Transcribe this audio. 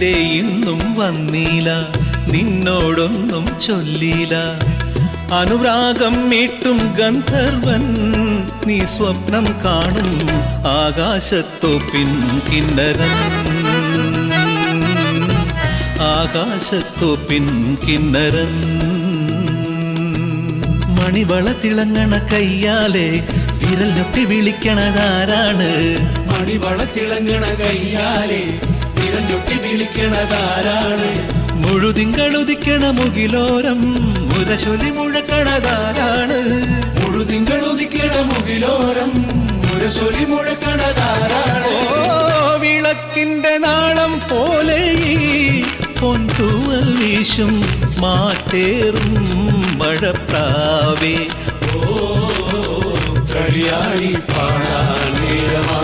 എന്തേ ഇന്നും വന്നീല, നിന്നോടൊന്നും ചൊല്ലീല. അനുരാഗം മീട്ടും ഗന്ധർവൻ നീ സ്വപ്നം കാണും ആകാശത്തോപ്പിൻ കിന്നരൻ, ആകാശത്തോപ്പിൻ കിന്നരൻ. മണിവള തിളങ്ങണ കയ്യാലെ വിരൽ ഞൊട്ടി വിളിക്കണതാരാണ്? മണിവള തിളങ്ങണ കയ്യാലെ വിരൽ ഞൊട്ടി വിളിക്കണതാരാണ്? മുഴുതിങ്കളുദിക്കണ മുകിലോരം മുരശൊലി മുഴക്കണതാരാണ്? മുഴുതിങ്കളുദിക്കണ മുകിലോരം മുരശൊലി മുഴക്കണതാരാണ്? ഓ വിളക്കിന്റെ നാളം പോലെ പൊൻതൂവൽ വീശും മാറ്റേറും മഴപ്രാവേ, ഓ കളിയാടി പാടാൻ നേരമാ.